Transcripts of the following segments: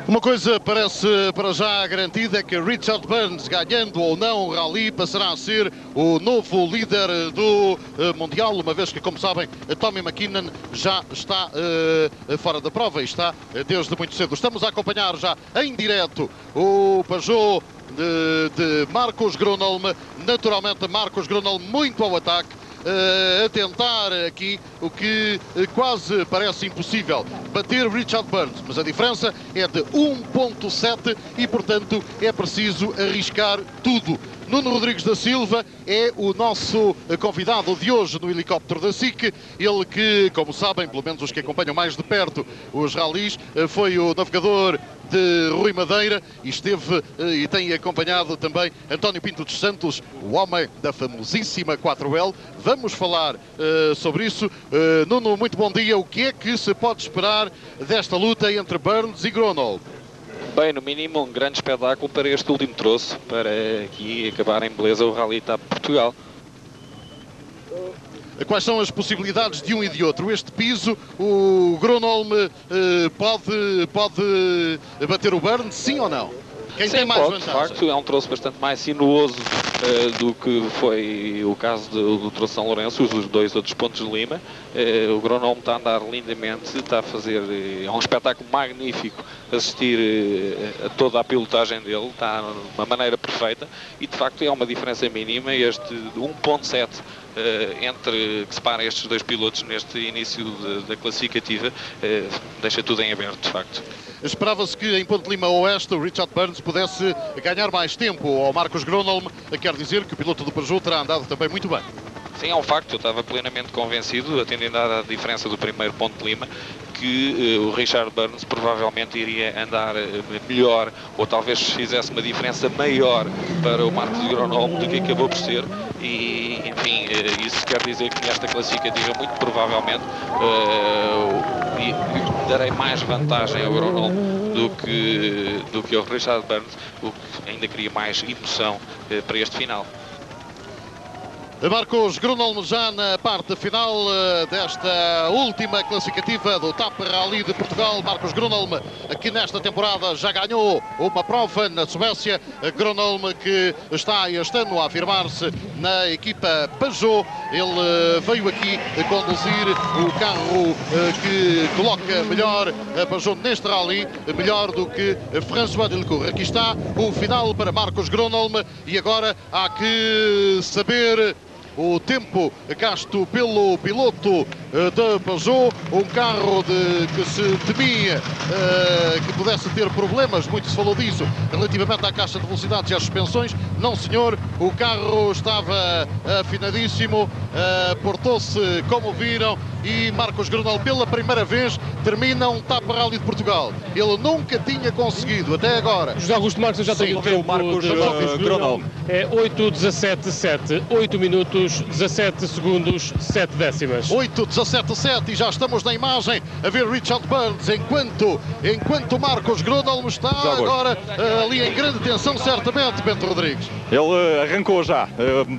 Uma coisa parece para já garantida, é que Richard Burns, ganhando ou não o Rally, passará a ser o novo líder do Mundial, uma vez que, como sabem, Tommy McKinnon já está fora da prova e está desde muito cedo. Estamos a acompanhar já em direto o Peugeot de Marcos Gronholm. Naturalmente, Marcos Gronholm muito ao ataque, a tentar aqui o que quase parece impossível, bater Richard Burns, mas a diferença é de 1.7 e, portanto, é preciso arriscar tudo. Nuno Rodrigues da Silva é o nosso convidado de hoje no helicóptero da SIC. Ele que, como sabem, pelo menos os que acompanham mais de perto os ralis, foi o navegador de Rui Madeira e esteve e tem acompanhado também António Pinto dos Santos, o homem da famosíssima 4L. Vamos falar sobre isso. Nuno, muito bom dia. O que é que se pode esperar desta luta entre Burns e Gronholm? Bem, no mínimo um grande espetáculo para este último troço, para aqui acabar em beleza o Rally TAP Portugal. Quais são as possibilidades de um e de outro? Este piso, o Gronholm pode bater o Burns, sim ou não? Quem tem mais vantagem? De facto, é um troço bastante mais sinuoso do que foi o caso do troço São Lourenço, os dois outros pontos de Lima. O Gronholm está a andar lindamente, está a fazer, é um espetáculo magnífico assistir a toda a pilotagem dele, está de uma maneira perfeita e de facto é uma diferença mínima, este 1.7 entre que separa estes dois pilotos neste início da classificativa, deixa tudo em aberto, de facto. Esperava-se que em Ponte Lima Oeste o Richard Burns pudesse ganhar mais tempo ao Marcos Gronholm, quer dizer que o piloto do Peugeot terá andado também muito bem. Sim, é um facto, eu estava plenamente convencido, atendendo à diferença do primeiro ponto de Lima, que o Richard Burns provavelmente iria andar melhor, ou talvez fizesse uma diferença maior para o Marcos Gronholm do que acabou por ser, e enfim, isso quer dizer que nesta classificativa muito provavelmente darei mais vantagem ao Gronholm do que ao Richard Burns, o que ainda cria mais emoção para este final. Marcos Gronholm já na parte final desta última classificativa do TAP Rally de Portugal. Marcos Gronholm, que nesta temporada já ganhou uma prova na Suécia. Gronholm que está este ano a afirmar-se na equipa Peugeot. Ele veio aqui conduzir o carro que coloca melhor a Peugeot neste Rally, melhor do que François Delcourt. Aqui está o final para Marcos Gronholm e agora há que saber o tempo gasto pelo piloto da Peugeot, um carro que se temia que pudesse ter problemas, muito se falou disso, relativamente à caixa de velocidades e às suspensões. Não, senhor, o carro estava afinadíssimo, portou-se como viram, e Marcos Gronholm pela primeira vez termina um TAP Rally de Portugal. Ele nunca tinha conseguido até agora. José Augusto Marques, eu já tenho o tempo. Marcos Gronholm. É 8:17.7, 8 minutos, 17 segundos, 7 décimas. 8:17.7 e já estamos na imagem a ver Richard Burns enquanto Marcos Gronholm está agora ali em grande tensão, certamente, Bento Rodrigues. Ele arrancou já,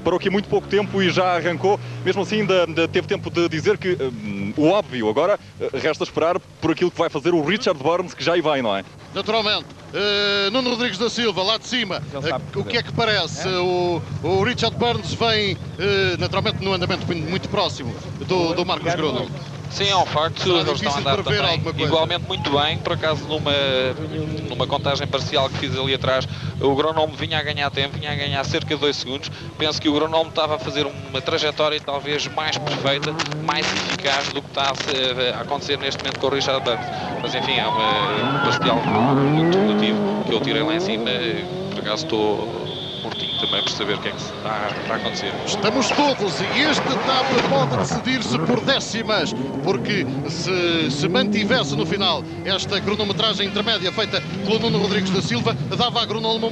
parou aqui muito pouco tempo e já arrancou, mesmo assim ainda teve tempo de dizer que o óbvio, agora resta esperar por aquilo que vai fazer o Richard Burns, que já aí vai, não é? Naturalmente. Nuno Rodrigues da Silva, lá de cima, o que é que parece? O Richard Burns vem naturalmente num andamento muito próximo do Marcos Gronholm. Sim, é um facto, eles estão a andar também igualmente muito bem. Por acaso numa contagem parcial que fiz ali atrás, o Gronholm vinha a ganhar tempo, vinha a ganhar cerca de 2 segundos. Penso que o Gronholm estava a fazer uma trajetória talvez mais perfeita, mais eficaz do que está a acontecer neste momento com o Richard Burns. Mas enfim, é um parcial muito relativo que eu tirei lá em cima. Por acaso estou mortinho também por saber o que é que está a acontecer. Estamos todos, e este TAP pode decidir-se por décimas, porque se mantivesse no final esta cronometragem intermédia feita pelo Nuno Rodrigues da Silva, dava a Gronholm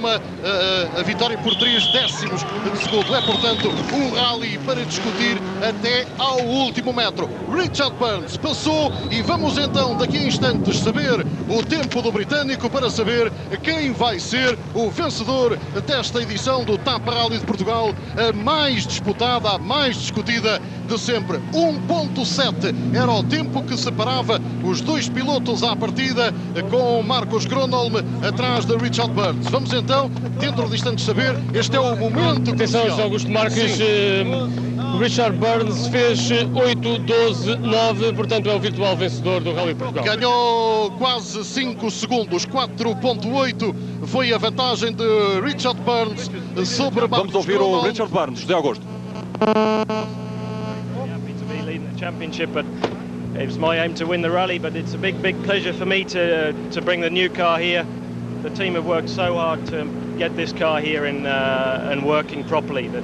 a vitória por 3 décimos de segundo. É, portanto, um rally para discutir até ao último metro. Richard Burns passou e vamos então daqui a instantes saber o tempo do britânico para saber quem vai ser o vencedor desta edição do TAP Rally de Portugal, a mais disputada, a mais discutida de sempre. 1.7 era o tempo que separava os dois pilotos à partida, com Marcos Gronholm atrás de Richard Burns. Vamos então, dentro de instantes, saber, este é o momento Atenção, crucial. Augusto Marques, Richard Burns fez 8:12.9, portanto é o virtual vencedor do Rally de Portugal. Ganhou quase 5 segundos, 4.8 foi a vantagem de Richard Burns sobre Marcos Vamos ouvir Gronholm. o Richard Burns, José Augusto. Happy to be leading the championship, but it was my aim to win the rally. But it's a big pleasure for me to bring the new car here. The team have worked so hard to get this car here and working properly. That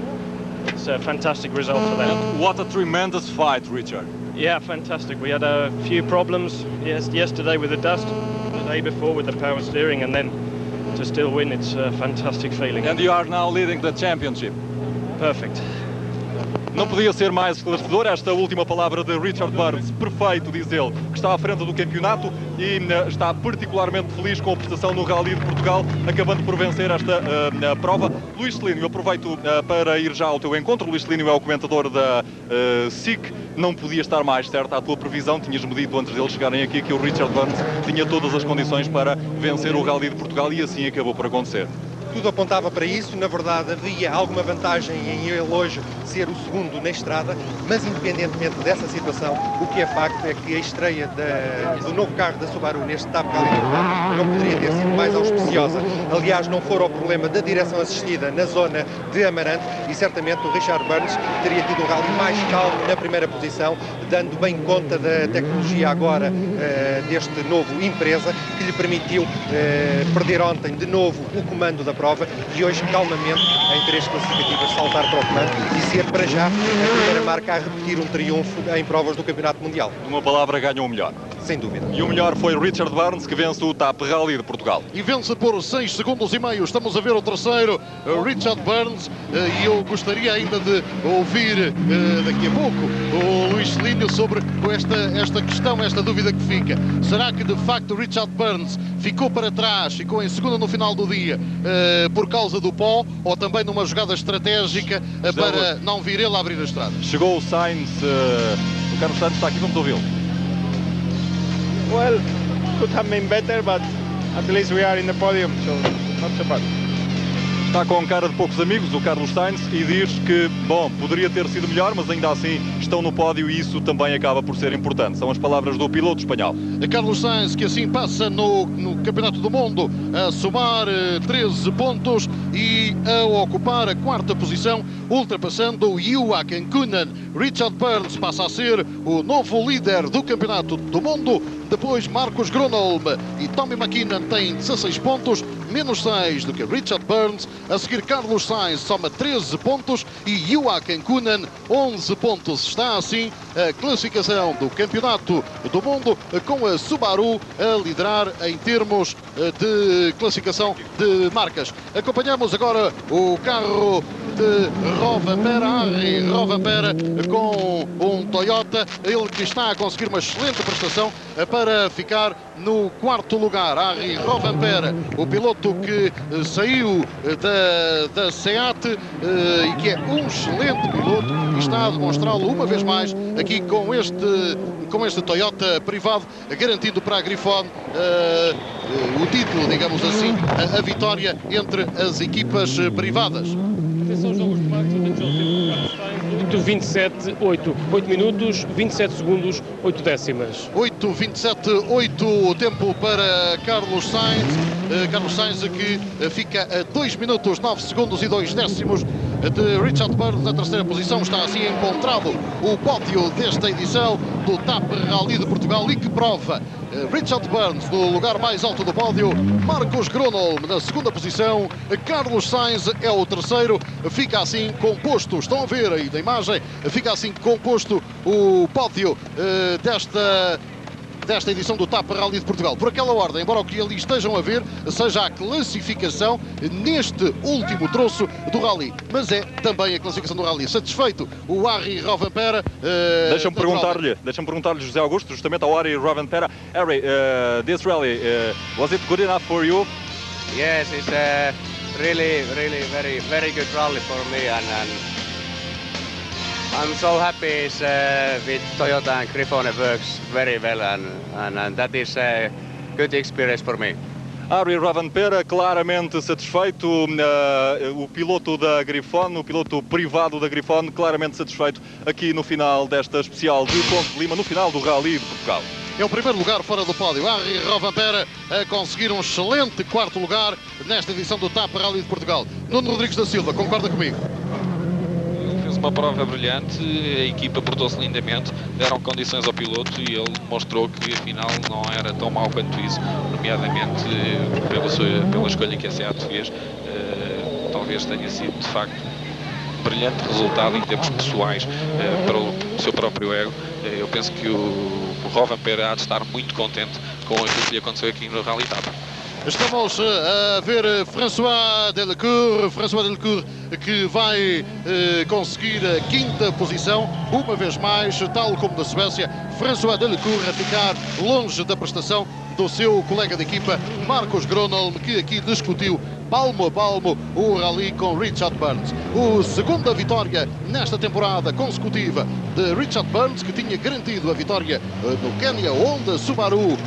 it's a fantastic result for them. What a tremendous fight, Richard. Yeah, fantastic. We had a few problems yesterday with the dust, the day before with the power steering, and then to still win, it's a fantastic feeling. And you are now leading the championship. Perfect. Não podia ser mais esclarecedor esta última palavra de Richard Burns. Perfeito, diz ele, que está à frente do campeonato e está particularmente feliz com a prestação no Rally de Portugal, acabando por vencer esta prova. Luís Celínio, aproveito para ir já ao teu encontro. Luís Celínio é o comentador da SIC. Não podia estar mais certa a tua previsão. Tinhas-me dito antes deles chegarem aqui que o Richard Burns tinha todas as condições para vencer o Rally de Portugal e assim acabou por acontecer. Tudo apontava para isso, na verdade havia alguma vantagem em ele hoje ser o segundo na estrada, mas independentemente dessa situação, o que é facto é que a estreia do novo carro da Subaru neste TAP Rally não poderia ter sido mais auspiciosa. Aliás, não fora o problema da direção assistida na zona de Amarante e certamente o Richard Burns teria tido um rally mais calmo na primeira posição, dando bem conta da tecnologia agora deste novo empresa, que lhe permitiu perder ontem de novo o comando da prova e hoje calmamente em 3 classificativas saltar para o comando e ser para já a primeira marca a repetir um triunfo em provas do Campeonato Mundial. Uma palavra, ganhou o melhor. Sem dúvida. E o melhor foi Richard Burns, que vence o TAP Rally de Portugal. E vence por 6 segundos e meio. Estamos a ver o terceiro, Richard Burns, e eu gostaria ainda de ouvir daqui a pouco o Luís Celínio sobre esta questão, esta dúvida que fica. Será que de facto Richard Burns ficou para trás, ficou em segunda no final do dia por causa do pó, ou também numa jogada estratégica para não vir ele a abrir a estrada? Chegou o Sainz, o Carlos Sainz está aqui, vamos ouvi-lo. Well, could have been better, but at least we are in the podium, so not so bad. Está com cara de poucos amigos o Carlos Sainz e diz que, bom, poderia ter sido melhor, mas ainda assim estão no pódio e isso também acaba por ser importante. São as palavras do piloto espanhol. Carlos Sainz, que assim passa no Campeonato do Mundo a somar 13 pontos e a ocupar a 4ª posição, ultrapassando Joachim Kühnen. Richard Burns passa a ser o novo líder do Campeonato do Mundo. Depois Marcos Gronholm e Tommy McKinnon têm 16 pontos, menos 6 do que Richard Burns. A seguir Carlos Sainz soma 13 pontos e Joachim Kühnen 11 pontos. Está assim a classificação do Campeonato do Mundo, com a Subaru a liderar em termos de classificação de marcas. Acompanhamos agora o carro de Rovanperä, Harry Rovanperä, com um Toyota, ele que está a conseguir uma excelente prestação para ficar no 4º lugar. Harry Rovanperä, o piloto que saiu da SEAT e que é um excelente piloto e está a demonstrá-lo uma vez mais aqui com este Toyota privado, garantindo para a Grifone o título, digamos assim, a vitória entre as equipas privadas. Atenção, João Augusto Marques, o 8:27.8. 8 minutos, 27 segundos, 8 décimas. 8:27.8 o tempo para Carlos Sainz. Carlos Sainz que fica a 2 minutos, 9 segundos e 2 décimos de Richard Burns na 3ª posição. Está assim encontrado o pódio desta edição do TAP Rally de Portugal e que prova Richard Burns no lugar mais alto do pódio, Marcos Gronholm na 2ª posição, Carlos Sainz é o terceiro. Fica assim composto, estão a ver aí da imagem, fica assim composto o pódio desta edição do TAP Rally de Portugal. Por aquela ordem, embora o que ali estejam a ver seja a classificação neste último troço do Rally, mas é também a classificação do Rally. Satisfeito o Harry Rovanperä. Deixa-me perguntar-lhe, José Augusto, justamente ao Harry Rovanperä. Harry, this rally, was it good enough for you? Yes, it's really very good rally for me, and I'm so happy with Toyota and Grifone works very well and that is a good experience for me. Harry Rovanpera claramente satisfeito, o piloto da Grifone, o piloto privado da Grifone, claramente satisfeito aqui no final desta especial de Ponte de Lima, no final do Rally de Portugal. É o primeiro lugar fora do pódio. Harry Rovanpera a conseguir um excelente quarto lugar nesta edição do TAP Rally de Portugal. Nuno Rodrigues da Silva, concorda comigo? Fez uma prova brilhante, a equipa portou-se lindamente, deram condições ao piloto e ele mostrou que afinal não era tão mau quanto isso, nomeadamente pela escolha que a SEAT fez. Talvez tenha sido de facto um brilhante resultado em termos pessoais para o seu próprio ego. Eu penso que o Rovanpera há de estar muito contente com aquilo que lhe aconteceu aqui no Rally TAP. Estamos a ver François Delacour que vai conseguir a quinta posição, uma vez mais, tal como da Suécia. François Delacour a ficar longe da prestação do seu colega de equipa, Marcos Gronholm, que aqui discutiu palmo a palmo o Rally com Richard Burns. A segunda vitória nesta temporada consecutiva de Richard Burns, que tinha garantido a vitória no Quénia, onde a Subaru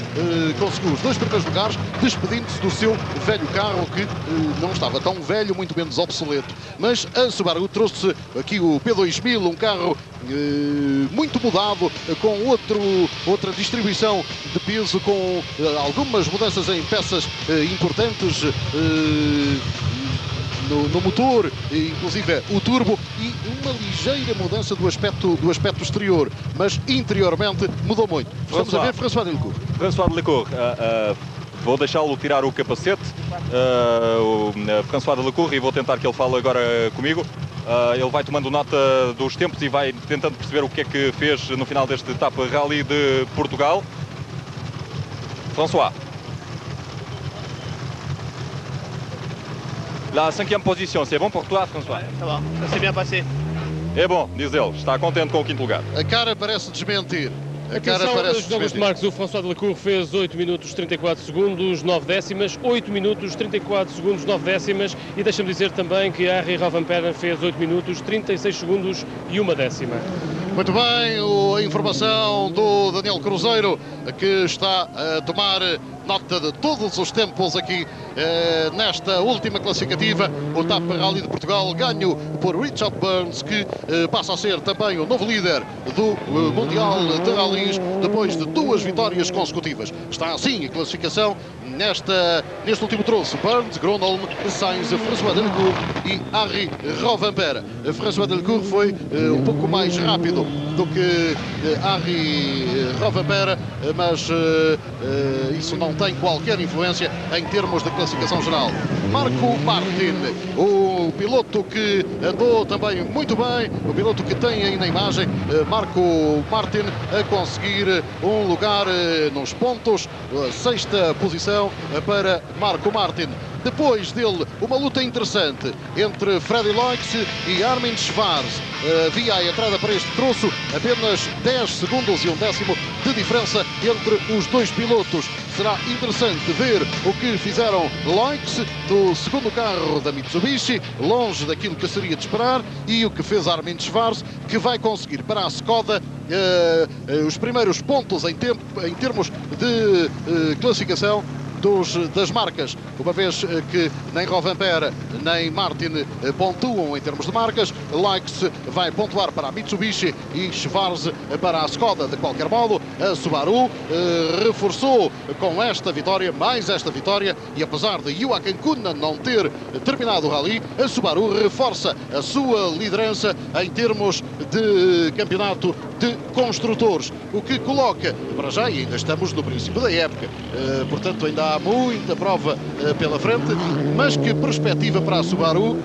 conseguiu os 2 primeiros lugares, despedindo-se do seu velho carro, que não estava tão velho, muito menos obsoleto. Mas a Subaru trouxe aqui o P2000, um carro muito mudado, com outra distribuição de peso, com algumas mudanças em peças importantes no motor, inclusive o turbo, e uma ligeira mudança do aspecto exterior, mas interiormente mudou muito. Estamos a ver François Delacour. François Delacour, vou deixá-lo tirar o capacete, François Delacour, e vou tentar que ele fale agora comigo. Ele vai tomando nota dos tempos e vai tentando perceber o que é que fez no final deste etapa Rally de Portugal. François. La 5e position, c'est bon pour toi, François? Ça va, ça s'est bien passé. É bom, diz ele, está contente com o 5º lugar. A cara parece desmentir. Atenção, Douglas Marques, o François Delacour fez 8 minutos 34 segundos, 9 décimas, 8 minutos 34 segundos, 9 décimas, e deixa-me dizer também que Harry Rovanpera fez 8 minutos 36 segundos e 1 décima. Muito bem, a informação do Daniel Cruzeiro, que está a tomar nota de todos os tempos aqui nesta última classificativa. O TAP Rally de Portugal, ganho por Richard Burns, que passa a ser também o novo líder do Mundial de Rallys, depois de 2 vitórias consecutivas. Está assim a classificação neste último troço: Burns, Gronholm, Sainz, François Delacour e Harry Rovanpera. François Delacour foi um pouco mais rápido do que Harry Rovanpera, mas isso não tem qualquer influência em termos de classificação geral. Marco Martin, o piloto que andou também muito bem, o piloto que tem aí na imagem, Marco Martin, a conseguir um lugar nos pontos, a 6ª posição para Marco Martin. Depois dele, uma luta interessante entre Freddy Loix e Armin Schwarz. Havia a entrada para este troço apenas 10 segundos e 1 décimo de diferença entre os 2 pilotos. Será interessante ver o que fizeram Loix no segundo carro da Mitsubishi, longe daquilo que seria de esperar, e o que fez Armin Schwarz, que vai conseguir para a Skoda os primeiros pontos em termos de classificação das marcas, uma vez que nem Rovanpera nem Martin pontuam em termos de marcas. Loix vai pontuar para a Mitsubishi e Schwarz para a Skoda. De qualquer modo, a Subaru reforçou com esta vitória, mais esta vitória, e apesar de Joachim Kuhnen não ter terminado o Rally, a Subaru reforça a sua liderança em termos de campeonato de construtores, o que coloca, para já, e ainda estamos no princípio da época, portanto ainda há muita prova pela frente, mas que perspectiva para a Subaru,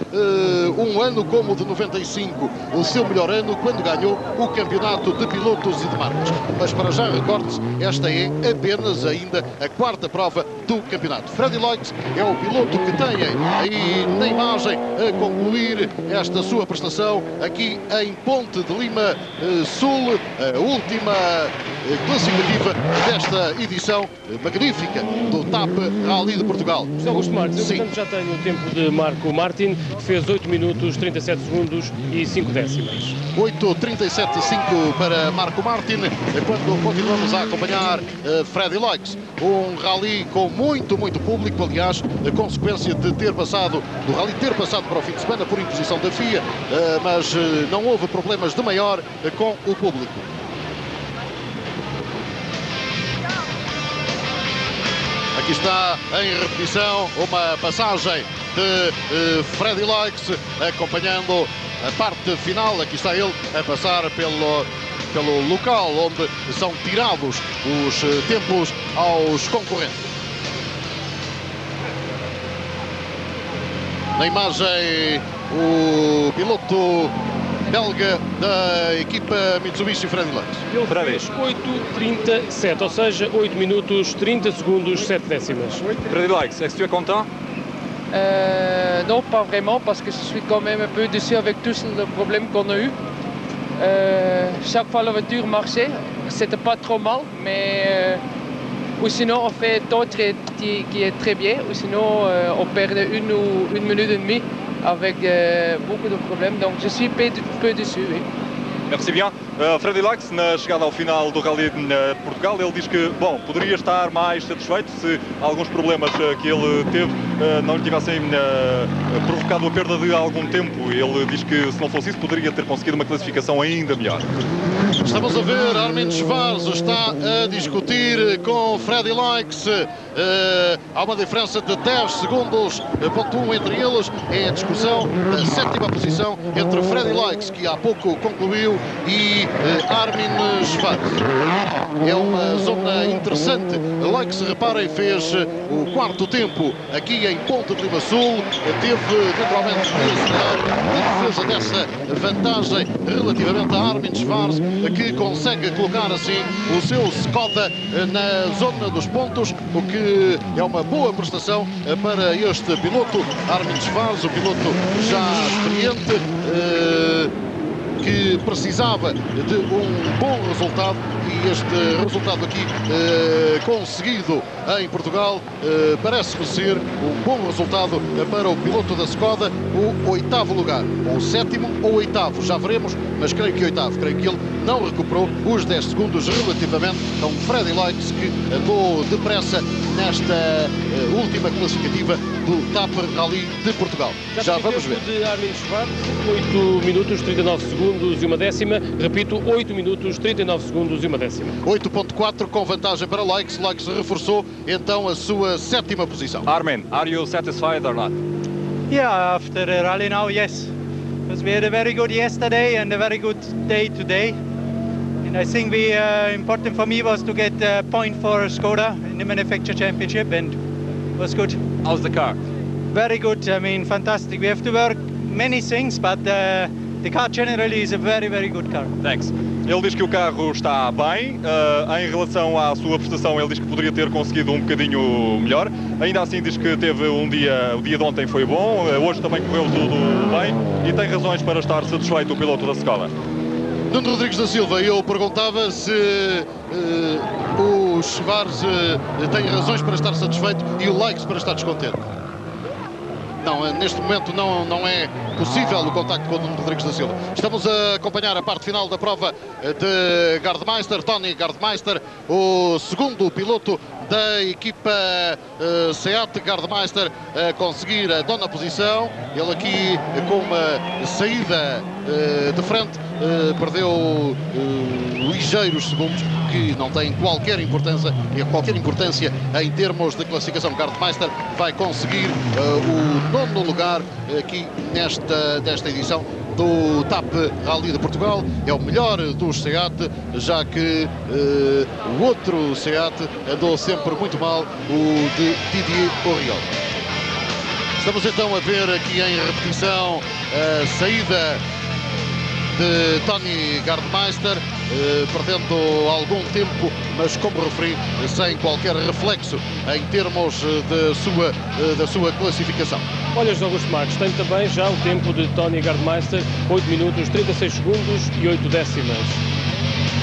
um ano como o de 95, o seu melhor ano, quando ganhou o campeonato de pilotos e de marcas. Mas para já, recorde-se, esta é apenas ainda a 4ª prova do campeonato. Freddy Loix é o piloto que tem aí na imagem a concluir esta sua prestação aqui em Ponte de Lima Sul, a última classificativa desta edição magnífica do TAP Rally de Portugal. José Augusto Marques, eu portanto já tenho o tempo de Marco Martin, que fez 8 minutos, 37 segundos e 5 décimas. 8:37.5 para Marco Martin, quando continuamos a acompanhar Freddy Loix. Um rally com muito público, aliás, a consequência de ter passado, do rally ter passado para o fim de semana por imposição da FIA, mas não houve problemas de maior com o público. Aqui está em repetição uma passagem de Freddy Loix, acompanhando a parte final. Aqui está ele a passar pelo local onde são tirados os tempos aos concorrentes. Na imagem, o piloto belga da equipa Mitsubishi, Freddy Loix. Ele fez 8:37, ou seja, 8 minutos, 30 segundos, 7 décimas. Freddy Loix, est-ce que tu es content? Non, pas vraiment, parce que je suis quand même un peu déçu avec tous les problèmes qu'on a eu. Chaque fois la voiture marchait, c'était pas trop mal, mais ou sinon on fait un temps qui est très bien, ou sinon on perd une minute et demie avec beaucoup de problèmes, donc je suis un peu déçu. Oui. Merci bien. Freddy Loix, na chegada ao final do Rally de Portugal, ele diz que, bom, poderia estar mais satisfeito se alguns problemas que ele teve não lhe tivessem provocado a perda de algum tempo. Ele diz que, se não fosse isso, poderia ter conseguido uma classificação ainda melhor. Estamos a ver, Armin Schwarz está a discutir com Freddy Loix. Há uma diferença de 10 segundos, ponto 1 entre eles. É a discussão da 7ª posição entre Freddy Loix, que há pouco concluiu, e Armin Schwarz. É uma zona interessante. Loix, reparem, fez o 4º tempo aqui em Ponte de Lima Sul. Teve naturalmente de acelerar a defesa dessa vantagem relativamente a Armin Schwarz, que consegue colocar assim o seu Skoda na zona dos pontos, o que é uma boa prestação para este piloto, Armin Schwarz, o piloto já experiente, que precisava de um bom resultado, e este resultado aqui conseguido em Portugal parece-me ser um bom resultado para o piloto da Skoda, o 8º lugar, ou o 7º ou 8º, já veremos, mas creio que 8º, creio que ele não recuperou os 10 segundos relativamente a um Freddy Loix que andou depressa nesta última classificativa do TAP Rally de Portugal. Já vamos ver. De Armin Schwarz, 8 minutos, 39 segundos e 1 décima. Repito, 8 minutos, 39 segundos e 1 décima. 8.4 com vantagem para Loix. Loix reforçou então a sua 7ª posição. Armin, are you satisfied or not? Yeah, after the rally now, yes. Because we had a very good yesterday and a very good day today. And I think important for me was to get a point for Skoda in the Manufacturer Championship, and it was good. How's the car? Very good, I mean, fantastic. We have to work many things, but the car generally is a very, very good car. Thanks. Ele diz que o carro está bem, em relação à sua prestação ele diz que poderia ter conseguido um bocadinho melhor, ainda assim diz que teve o dia de ontem foi bom, hoje também correu tudo bem e tem razões para estar satisfeito o piloto da Skoda. Nuno Rodrigues da Silva, eu perguntava se o Schwarz tem razões para estar satisfeito e o Loix para estar descontente. Não, neste momento não é possível o contacto com o Nuno Rodrigues da Silva. Estamos a acompanhar a parte final da prova de Gardmeister, Tony Gardmeister, o segundo piloto da equipa Seat Gardmeister, a conseguir a 9ª posição. Ele aqui com uma saída de frente perdeu ligeiros segundos, que não tem qualquer importância em termos de classificação. Gardmeister vai conseguir o 9º lugar aqui desta edição do TAP Rally de Portugal. É o melhor dos Seat, já que o outro Seat andou sempre muito mal, o de Didier Auriol. Estamos então a ver aqui em repetição a saída de Tony Gardmeister, perdendo algum tempo, mas como referi, sem qualquer reflexo em termos da sua classificação. Olha, José Augusto Marques, tem também já o tempo de Tony Gardmeister, 8 minutos, 36 segundos e 8 décimas.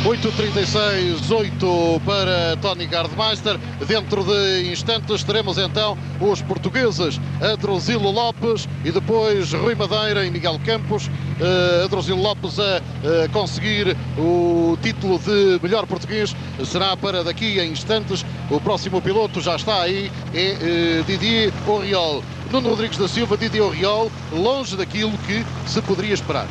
8:36, 8 para Tony Gardmeister. Dentro de instantes teremos então os portugueses Adrosilo Lopes e depois Rui Madeira e Miguel Campos. Adrosilo Lopes a conseguir o título de melhor português será para daqui a instantes. O próximo piloto já está aí, é Didier Auriol. Nuno Rodrigues da Silva, Didier Auriol, longe daquilo que se poderia esperar.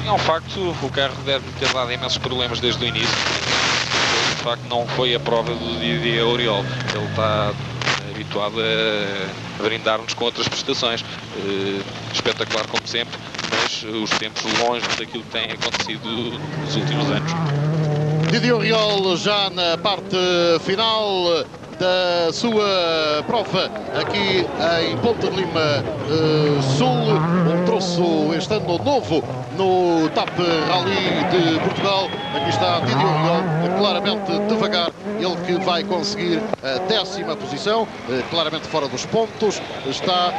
É um facto, o carro deve ter dado imensos problemas desde o início. De facto, não foi a prova do Didier Auriol. Ele está habituado a brindar-nos com outras prestações. Espetacular como sempre, mas os tempos longe daquilo que tem acontecido nos últimos anos. Didier Auriol já na parte final da sua prova aqui em Ponta de Lima Sul, um troço este ano novo no TAP Rally de Portugal. Aqui está Didier Auriol, claramente devagar, ele que vai conseguir a 10ª posição, claramente fora dos pontos, está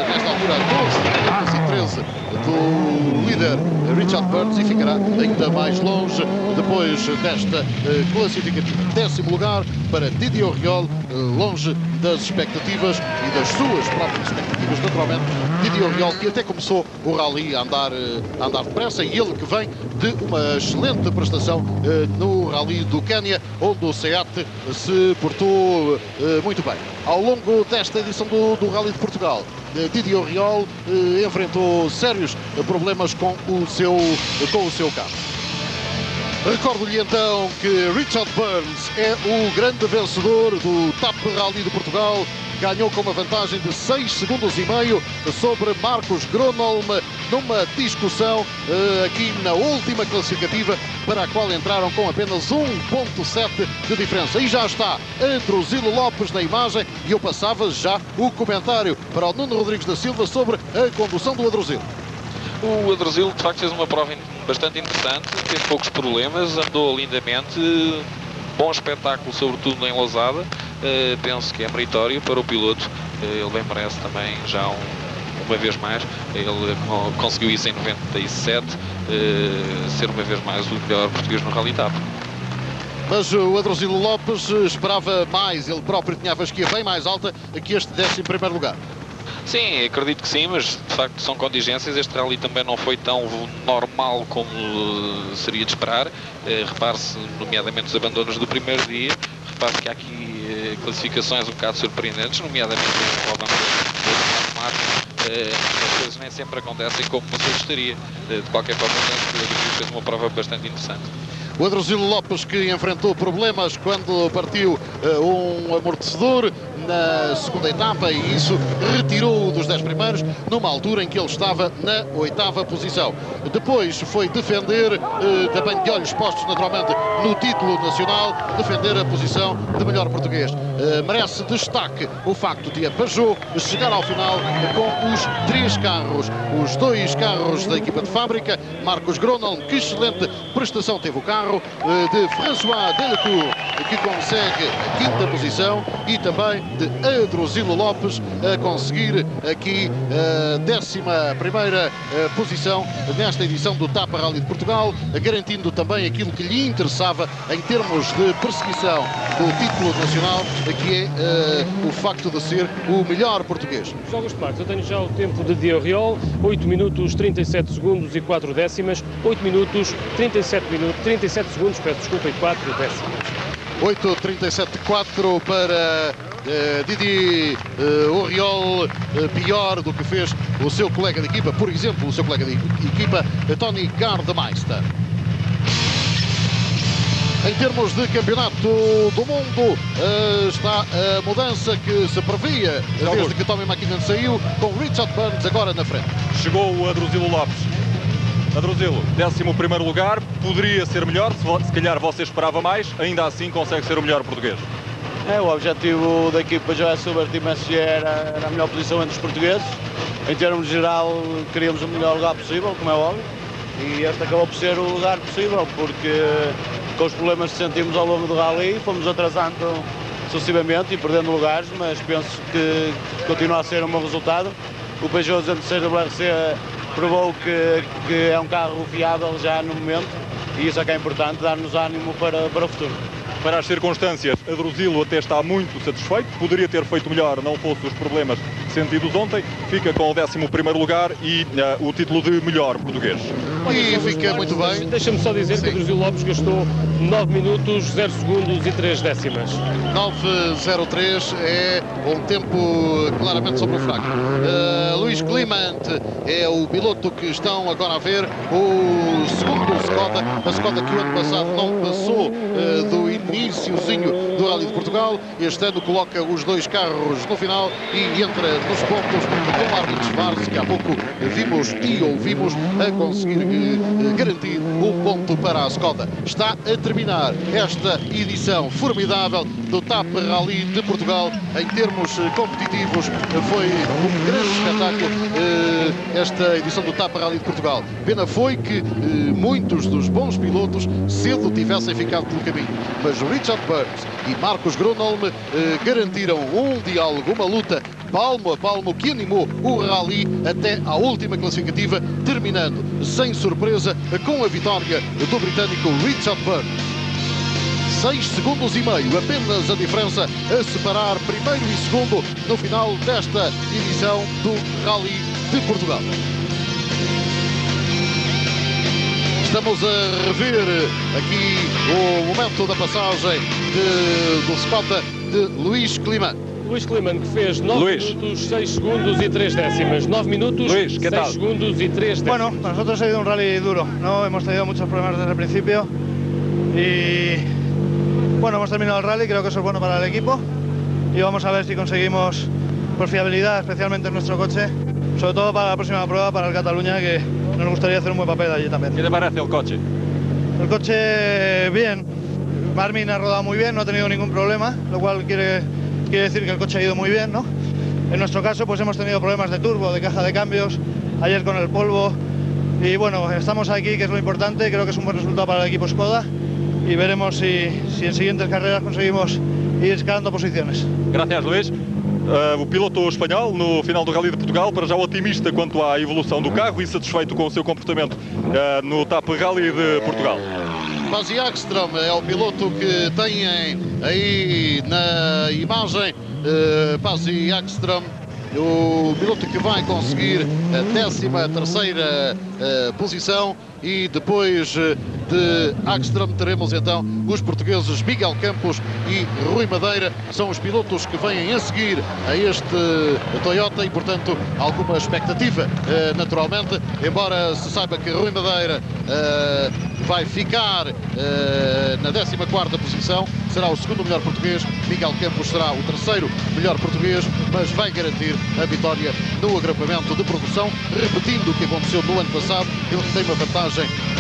nesta altura a 12,13 do líder Richard Burns e ficará ainda mais longe depois desta classificativa. 10º lugar para Didier Auriol, longe das expectativas e das suas próprias expectativas, naturalmente. Didier Auriol, que até começou o rally a andar depressa, e ele que vem de uma excelente prestação no rally do Quénia, onde o SEAT se portou muito bem. Ao longo desta edição do Rally de Portugal, Didier Auriol enfrentou sérios problemas com o seu carro. Recordo-lhe então que Richard Burns é o grande vencedor do TAP Rally de Portugal. Ganhou com uma vantagem de 6,5 segundos sobre Marcos Gronholm, numa discussão aqui na última classificativa, para a qual entraram com apenas 1,7 de diferença. E já está Adrosilo Lopes na imagem, e eu passava já o comentário para o Nuno Rodrigues da Silva sobre a condução do Adrosilo. O Adrosilo de facto fez uma prova bastante interessante, teve poucos problemas, andou lindamente, bom espetáculo sobretudo em Lousada. Penso que é meritório para o piloto, ele bem merece também já uma vez mais, ele conseguiu isso em 97, ser uma vez mais o melhor português no Rally TAP. Mas o Adrosilo Lopes esperava mais, ele próprio tinha a fasquia bem mais alta que este 11º lugar. Sim, acredito que sim, mas de facto são contingências. Este rally também não foi tão normal como seria de esperar. Repare-se, nomeadamente, os abandonos do primeiro dia. Repare-se que há aqui classificações um bocado surpreendentes, nomeadamente o as coisas nem sempre acontecem como se gostaria. De qualquer forma, o fez uma prova bastante interessante. O Adrosilo Lopes, que enfrentou problemas quando partiu um amortecedor na segunda etapa, e isso retirou-o dos 10 primeiros, numa altura em que ele estava na 8ª posição. Depois foi defender, também de olhos postos naturalmente no título nacional, defender a posição de melhor português. Merece destaque o facto de a Peugeot chegar ao final com os 3 carros, os 2 carros da equipa de fábrica. Marcos Gronholm, que excelente prestação teve o carro, de François Delacour, que consegue a 5ª posição, e também de Adrosilo Lopes a conseguir aqui a 11ª posição nesta edição do TAP Rally de Portugal, garantindo também aquilo que lhe interessava em termos de perseguição do título nacional, que é o facto de ser o melhor português. Jogos de Marcos, eu tenho já o tempo de Didier Auriol, 8 minutos 37 segundos e 4 décimas, 8 minutos 37 segundos, peço desculpa, e 4 décimas. 8:37,4 para Didier Auriol, pior do que fez o seu colega de equipa, por exemplo, o seu colega de equipa Tony Gardmeister. Em termos de campeonato do mundo, está a mudança que se previa desde que Tommy McKinnon saiu, com Richard Burns agora na frente. Chegou o Adrosilo Lopes. Adrosilo, 11º lugar, poderia ser melhor, se calhar você esperava mais, ainda assim consegue ser o melhor português. O objetivo da equipa já é subvertir era a melhor posição entre os portugueses. Em termos geral, queríamos o melhor lugar possível, como é óbvio, e este acabou por ser o lugar possível, porque com os problemas que sentimos ao longo do rally, fomos atrasando sucessivamente e perdendo lugares, mas penso que continua a ser um bom resultado. O Peugeot 206WRC provou que é um carro fiável já no momento, e isso é que é importante, dar-nos ânimo para o futuro. Para as circunstâncias, Adruzilo até está muito satisfeito, poderia ter feito melhor, não fosse os problemas sentidos ontem, fica com o 11º lugar e o título de melhor português. E fica muito bem. Deixa-me só dizer que Adruzilo Lopes gastou 9 minutos, 0 segundos e 3 décimas. 9:03 é um tempo claramente sobre o fraco. Luís Clemente é o piloto que estão agora a ver, o segundo Skoda, a Skoda que o ano passado não passou do iniciozinho do Rally de Portugal. Este ano coloca os dois carros no final e entra nos pontos com Armin Schwarz, que há pouco vimos e ouvimos a conseguir garantir um ponto para a Skoda. Está a terminar esta edição formidável do TAP Rally de Portugal. Em termos competitivos, foi um grande espetáculo esta edição do TAP Rally de Portugal. Pena foi que muitos dos bons pilotos cedo tivessem ficado pelo caminho, mas Richard Burns e Marcos Gronholm garantiram um diálogo, uma luta palmo a palmo que animou o Rally até à última classificativa, terminando sem surpresa com a vitória do britânico Richard Burns. 6 segundos e meio, apenas a diferença a separar primeiro e segundo no final desta edição do Rally de Portugal. Estamos a rever aqui o momento da passagem do Skoda de Luís Clemente. Luís Clemente, que fez 9 minutos, 6 segundos y 3 décimas. 9 minutos, Luis, 6 segundos y 3 décimas. Bueno, para nosotros ha sido un rally duro, ¿no? Hemos tenido muchos problemas desde el principio y bueno, hemos terminado el rally, creo que eso es bueno para el equipo y vamos a ver si conseguimos por fiabilidad, especialmente en nuestro coche, sobre todo para la próxima prueba, para el Cataluña, que nos gustaría hacer un buen papel allí también. ¿Qué te parece el coche? El coche, bien. Armin ha rodado muy bien, no ha tenido ningún problema, lo cual quiere decir que el coche ha ido muy bien, ¿no? En nuestro caso, pues hemos tenido problemas de turbo, de caja de cambios, ayer con el polvo, y bueno, estamos aquí, que es lo importante, creo que es un buen resultado para el equipo Skoda, y veremos si en siguientes carreras conseguimos ir escalando posiciones. Gracias, Luís. O piloto espanhol, no final do Rally de Portugal, para já otimista quanto à evolução do carro e satisfeito com o seu comportamento no TAP Rally de Portugal. Pasi Ekström é o piloto que têm aí na imagem. Pasi Ekström, o piloto que vai conseguir a 13ª posição, e depois de Ekström teremos então os portugueses Miguel Campos e Rui Madeira. São os pilotos que vêm a seguir a este Toyota e, portanto, alguma expectativa naturalmente, embora se saiba que Rui Madeira vai ficar na 14ª posição, será o segundo melhor português, Miguel Campos será o terceiro melhor português, mas vai garantir a vitória no agrupamento de produção, repetindo o que aconteceu no ano passado. Ele tem uma vantagem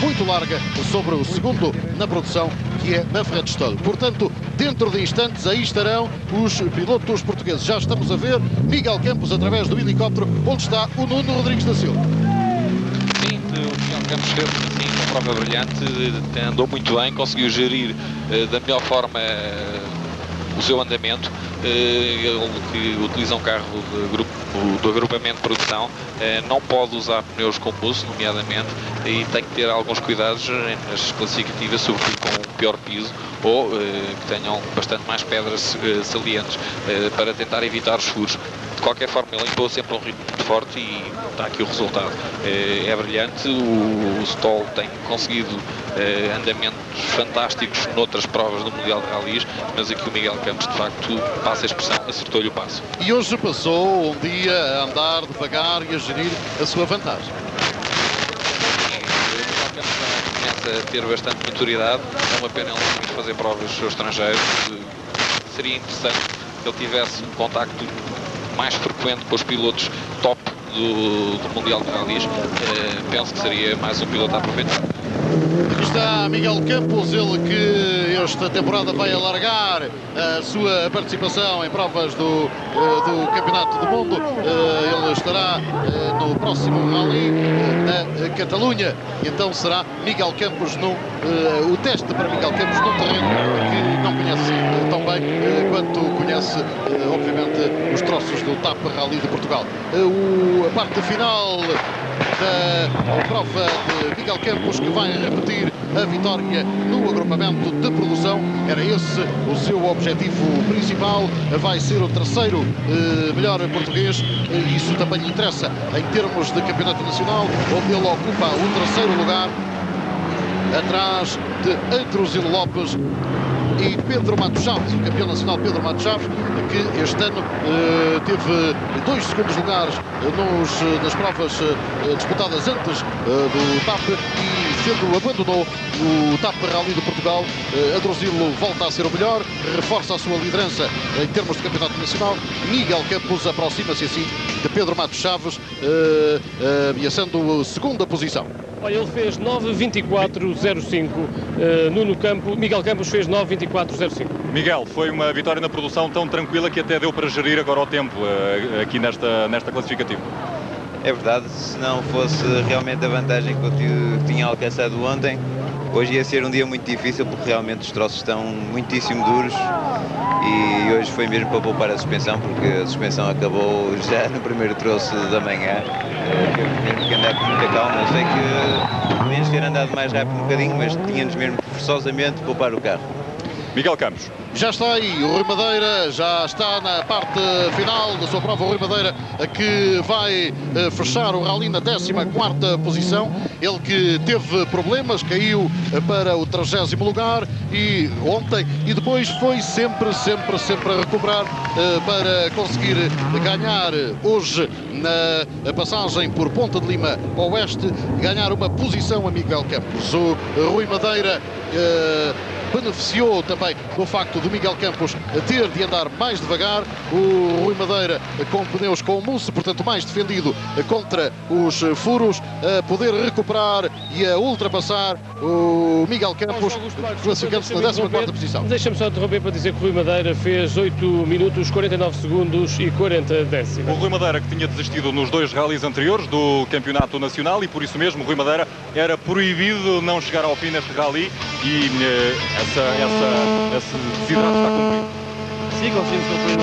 muito larga sobre o segundo na produção, que é Manfred Stoll. Portanto, dentro de instantes aí estarão os pilotos portugueses. Já estamos a ver Miguel Campos através do helicóptero, onde está o Nuno Rodrigues da Silva. Sim, o Miguel Campos fez uma prova brilhante, andou muito bem, conseguiu gerir da melhor forma o seu andamento. Ele que utiliza um carro do agrupamento de produção não pode usar pneus com buço, nomeadamente, e tem que ter alguns cuidados nas classificativas, sobretudo com um pior piso ou que tenham bastante mais pedras salientes para tentar evitar os furos. De qualquer forma, ele impôs sempre um ritmo muito forte e está aqui o resultado. É brilhante, o Stoll tem conseguido andamentos fantásticos noutras provas do Mundial de Rallys, mas aqui o Miguel Campos, de facto, passa a expressão, acertou-lhe o passo. E hoje passou um dia a andar devagar e a gerir a sua vantagem. Começa a ter bastante maturidade, é uma pena ele fazer provas estrangeiras. Seria interessante que ele tivesse um contacto mais frequente com os pilotos top do Mundial de Rallys. Penso que seria mais um piloto a aproveitar. Aqui está Miguel Campos, ele que esta temporada vai alargar a sua participação em provas do Campeonato do Mundo. Ele estará no próximo Rally na Catalunha, e então será Miguel Campos o teste para Miguel Campos num terreno que não conhece tão bem quanto conhece, obviamente, os troços do TAP Rally de Portugal. A parte final da prova de Miguel Campos, que vai repetir a vitória no agrupamento de produção. Era esse o seu objetivo principal. Vai ser o terceiro melhor português. Isso também lhe interessa em termos de campeonato nacional, onde ele ocupa o terceiro lugar, atrás de Adruzilo Lopes e Pedro Matos Chaves, o campeão nacional Pedro Matos Chaves, que este ano teve 2 segundos lugares nas provas disputadas antes do TAP, e sendo abandonou o TAP Rally de Portugal, Adruzilo volta a ser o melhor, reforça a sua liderança em termos de campeonato nacional. Miguel Campos aproxima-se assim de Pedro Matos Chaves, ameaçando a segunda posição. Olha, ele fez 9:24:05 Miguel Campos fez 9:24:05. Miguel, foi uma vitória na produção tão tranquila que até deu para gerir agora o tempo aqui nesta classificativa. É verdade, se não fosse realmente a vantagem que eu tinha alcançado ontem, hoje ia ser um dia muito difícil, porque realmente os troços estão muitíssimo duros e hoje foi mesmo para poupar a suspensão, porque a suspensão acabou já no primeiro troço da manhã. Temos que andar com muita calma. Sei que podíamos ter andado mais rápido um bocadinho, mas tínhamos mesmo que forçosamente poupar o carro. Miguel Campos. Já está aí o Rui Madeira, já está na parte final da sua prova. O Rui Madeira, que vai fechar o rally na 14ª posição. Ele que teve problemas, caiu para o 30º lugar e ontem, e depois foi sempre a recuperar para conseguir ganhar hoje na passagem por Ponta de Lima Oeste, ganhar uma posição a Miguel Campos. O Rui Madeira beneficiou também do facto do Miguel Campos ter de andar mais devagar. O Rui Madeira com pneus com mousse, portanto mais defendido contra os furos, a poder recuperar e a ultrapassar o Miguel Campos, classificando-se na 14ª posição. Deixa-me só interromper para dizer que o Rui Madeira fez 8:49 e 40 décimos. O Rui Madeira, que tinha desistido nos 2 rallies anteriores do campeonato nacional, e por isso mesmo o Rui Madeira era proibido não chegar ao fim neste rally, e esse desidrato está cumprido. Sim, conseguimos cumprir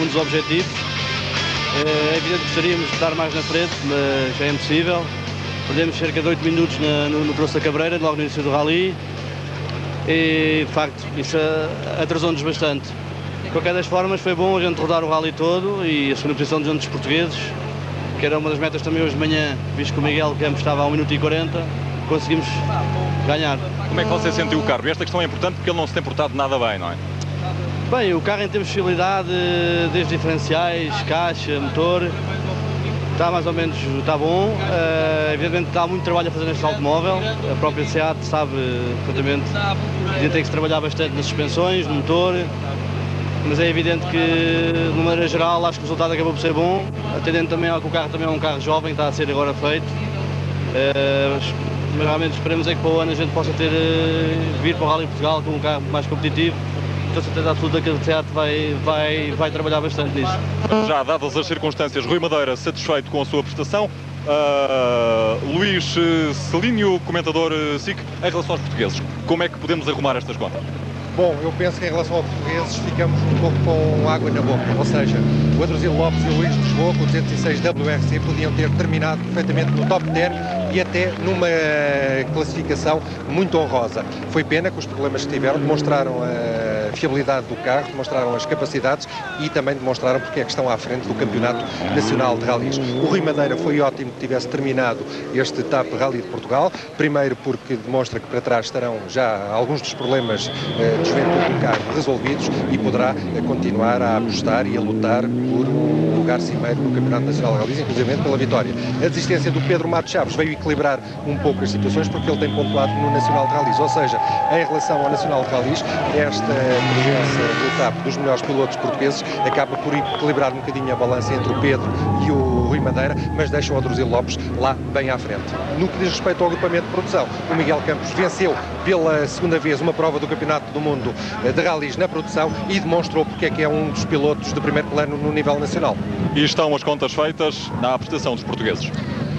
um dos objetivos. É evidente que gostaríamos de estar mais na frente, mas é impossível. Perdemos cerca de 8 minutos no troço da Cabreira, logo no início do rally, e de facto isso atrasou-nos bastante. De qualquer das formas, foi bom a gente rodar o rally todo e a segunda posição dos portugueses, que era uma das metas também hoje de manhã, visto que o Miguel Campos estava a 1:40, conseguimos ganhar. Como é que você sentiu o carro? Esta questão é importante porque ele não se tem portado nada bem, não é? Bem, o carro em termos de fiabilidade, desde diferenciais, caixa, motor, está mais ou menos, está bom. Evidentemente há muito trabalho a fazer neste automóvel, a própria SEAT sabe perfeitamente que tem que se trabalhar bastante nas suspensões, no motor, mas é evidente que, de uma maneira geral, acho que o resultado acabou por ser bom, atendendo também ao que o carro também é um carro jovem, está a ser agora feito. Mas realmente esperamos é que para o ano a gente possa vir para o Rally Portugal com um carro mais competitivo. Estou certeza absoluta que a SEAT vai trabalhar bastante nisso. Já dadas as circunstâncias, Rui Madeira satisfeito com a sua prestação. Luís Celínio, comentador SIC, em relação aos portugueses, como é que podemos arrumar estas contas? Bom, eu penso que em relação aos portugueses ficamos um pouco com água na boca, ou seja, o Adruzilo Lopes e o Luís de Lisboa com o 206 WRC podiam ter terminado perfeitamente no top 10 e até numa classificação muito honrosa. Foi pena que os problemas que tiveram demonstraram a fiabilidade do carro, demonstraram as capacidades e também demonstraram porque é que estão à frente do Campeonato Nacional de Rallys. O Rui Madeira foi ótimo que tivesse terminado este TAP Rally de Portugal, primeiro porque demonstra que para trás estarão já alguns dos problemas de juventude do carro resolvidos e poderá continuar a apostar e a lutar por um lugar cimeiro no Campeonato Nacional de Rallys, inclusive pela vitória. A desistência do Pedro Matos Chaves veio equilibrar um pouco as situações porque ele tem pontuado no Nacional de Rallys, ou seja, em relação ao Nacional de Rallys, esta presença do TAP dos melhores pilotos portugueses acaba por equilibrar um bocadinho a balança entre o Pedro e o Rui Madeira, mas deixa o Adruzilo Lopes lá bem à frente. No que diz respeito ao agrupamento de produção, o Miguel Campos venceu pela segunda vez uma prova do Campeonato do Mundo de Rallys na produção e demonstrou porque é que é um dos pilotos de primeiro plano no nível nacional. E estão as contas feitas na prestação dos portugueses.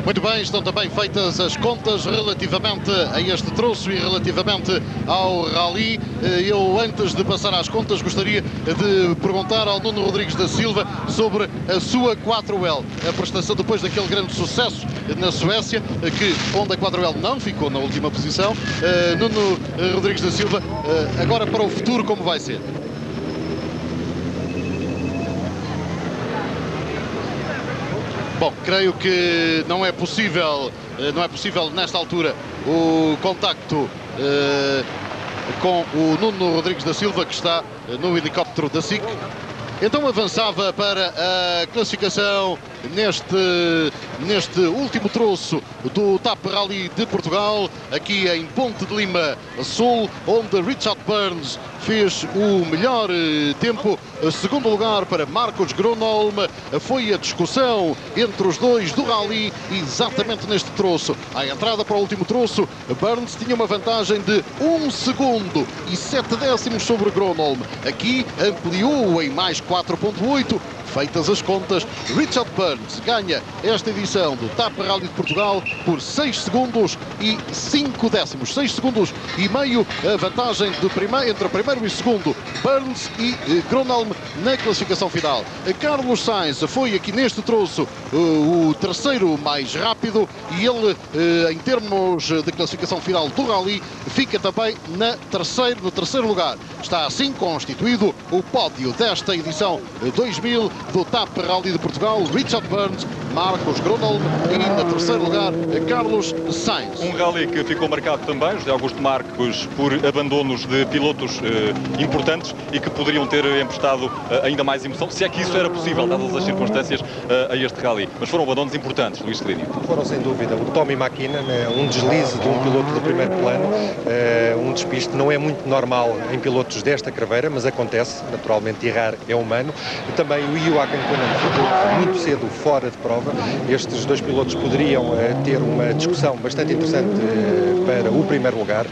Muito bem, estão também feitas as contas relativamente a este troço e relativamente ao rally. Eu, antes de passar às contas, gostaria de perguntar ao Nuno Rodrigues da Silva sobre a sua 4L. A prestação depois daquele grande sucesso na Suécia, onde a 4L não ficou na última posição. Nuno Rodrigues da Silva, agora para o futuro, como vai ser? Bom, creio que não é possível nesta altura o contacto com o Nuno Rodrigues da Silva, que está no helicóptero da SIC. Então avançava para a classificação neste último troço do TAP Rally de Portugal, aqui em Ponte de Lima Sul, onde Richard Burns fez o melhor tempo. Segundo lugar para Marcos Gronholm. Foi a discussão entre os dois do rally exatamente neste troço. À entrada para o último troço, Burns tinha uma vantagem de 1 segundo e 7 décimos sobre Gronholm. Aqui ampliou em mais 4,8. Feitas as contas, Richard Burns ganha esta edição do TAP Rally de Portugal por 6 segundos e 5 décimos. 6 segundos e meio a vantagem entre o primeiro e o segundo, Burns e Gronholm na classificação final. Carlos Sainz foi aqui neste troço o terceiro mais rápido e ele, em termos de classificação final do rally, fica também no terceiro lugar. Está assim constituído o pódio desta edição 2000 do TAP Rally de Portugal. Richard Burns, Marcos Gronholm e, no terceiro lugar, Carlos Sainz. Um rally que ficou marcado também, José Augusto Marques, por abandonos de pilotos importantes e que poderiam ter emprestado ainda mais emoção, se é que isso era possível, dadas as circunstâncias, a este rally. Mas foram abandonos importantes, Luís Celínio. Foram, sem dúvida. O Tommy McKinnon, um deslize de um piloto do primeiro plano, um despiste, não é muito normal em pilotos desta craveira, mas acontece, naturalmente, errar é humano. Também o Joachim Koenen ficou muito cedo fora de prova. Estes dois pilotos poderiam ter uma discussão bastante interessante para o primeiro lugar.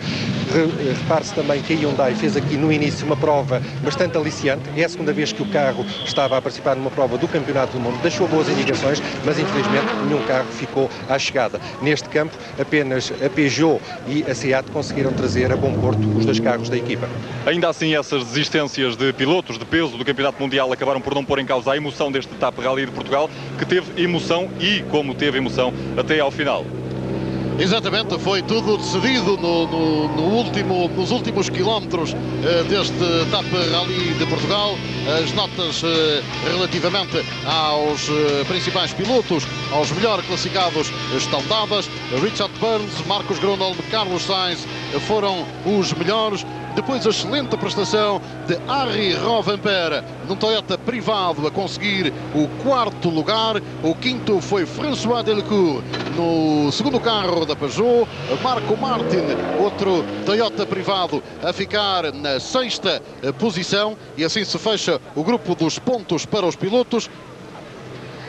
Repare-se também que a Hyundai fez aqui no início uma prova bastante aliciante. É a segunda vez que o carro estava a participar numa prova do Campeonato do Mundo. Deixou boas indicações, mas infelizmente nenhum carro ficou à chegada. Neste campo, apenas a Peugeot e a Seat conseguiram trazer a bom porto os dois carros da equipa. Ainda assim, essas desistências de pilotos de peso do Campeonato Mundial acabaram por não pôr em causa a emoção deste TAP Rally de Portugal, que teve emoção e como teve emoção até ao final. Exatamente, foi tudo decidido nos últimos quilómetros deste TAP Rally de Portugal. As notas relativamente aos principais pilotos, aos melhor classificados, estão dadas. Richard Burns, Marcos Gronholm, Carlos Sainz foram os melhores. Depois a excelente prestação de Henri Rovanperä num Toyota privado a conseguir o 4º lugar. O 5º foi François Delacour no segundo carro da Peugeot. Marco Martin, outro Toyota privado, a ficar na 6ª posição. E assim se fecha o grupo dos pontos para os pilotos.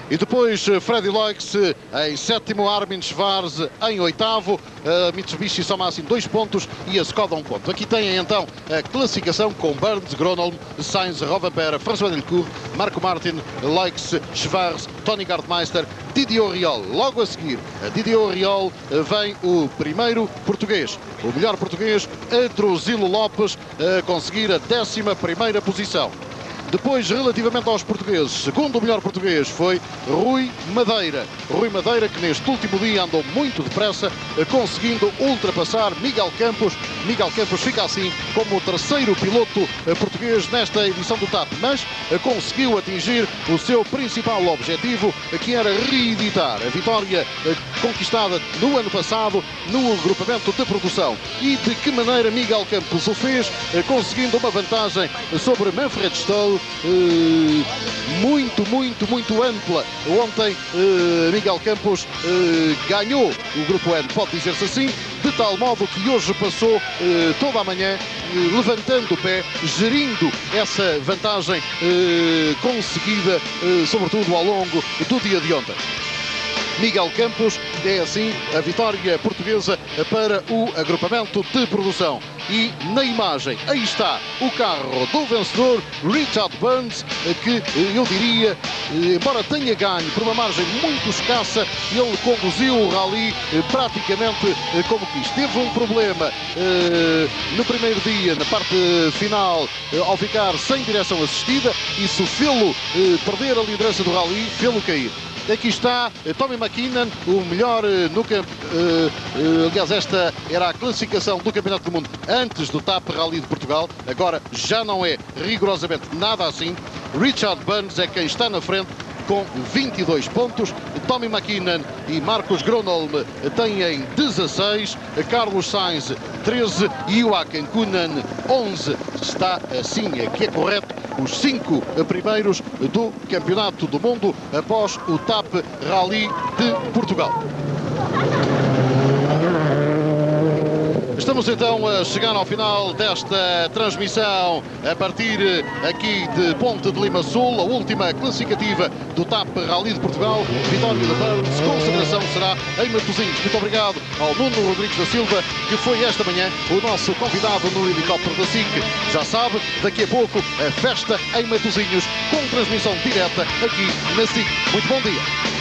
E depois Freddy Loix em 7º, Armin Schwarz em 8º, Mitsubishi soma assim 2 pontos e a Skoda 1 ponto. Aqui tem então a classificação com Burns, Gronholm, Sainz, Rovanperä, François Delacour, Marco Martin, Loix, Schwarz, Tony Gardmeister, Didier Auriol. Logo a seguir a Didier Auriol vem o primeiro português, o melhor português, Adruzilo Lopes, a conseguir a 11ª posição. Depois, relativamente aos portugueses, segundo o melhor português foi Rui Madeira. Rui Madeira, que neste último dia andou muito depressa, conseguindo ultrapassar Miguel Campos. Miguel Campos fica assim como o terceiro piloto português nesta edição do TAP, mas conseguiu atingir o seu principal objetivo, que era reeditar a vitória conquistada no ano passado no agrupamento de produção. E de que maneira Miguel Campos o fez, conseguindo uma vantagem sobre Manfred Stoll muito ampla. Ontem Miguel Campos ganhou o Grupo N, pode dizer-se assim, de tal modo que hoje passou toda a manhã levantando o pé, gerindo essa vantagem conseguida, sobretudo ao longo do dia de ontem. Miguel Campos é assim a vitória portuguesa para o agrupamento de produção. e na imagem, aí está o carro do vencedor, Richard Burns, que eu diria, embora tenha ganho por uma margem muito escassa, ele conduziu o rally praticamente como quis. Teve um problema no primeiro dia, na parte final, ao ficar sem direção assistida, isso fê-lo perder a liderança do rally, fê-lo cair. Aqui está Tommy McKinnon, o melhor no campo. Aliás, esta era a classificação do Campeonato do Mundo antes do TAP Rally de Portugal. Agora já não é rigorosamente nada assim. Richard Burns é quem está na frente com 22 pontos. Tommy McKinnon e Marcos Gronholm têm 16. Carlos Sainz 13 e Joachim Kuhnen 11. Está assim, é que é correto, os 5 primeiros do Campeonato do Mundo após o TAP Rally de Portugal. Estamos então a chegar ao final desta transmissão a partir aqui de Ponte de Lima Sul, a última classificativa do TAP Rally de Portugal. Vitória de Burns, consagração será em Matosinhos. Muito obrigado ao Nuno Rodrigues da Silva, que foi esta manhã o nosso convidado no helicóptero da SIC. Já sabe, daqui a pouco a festa em Matosinhos, com transmissão direta aqui na SIC. Muito bom dia.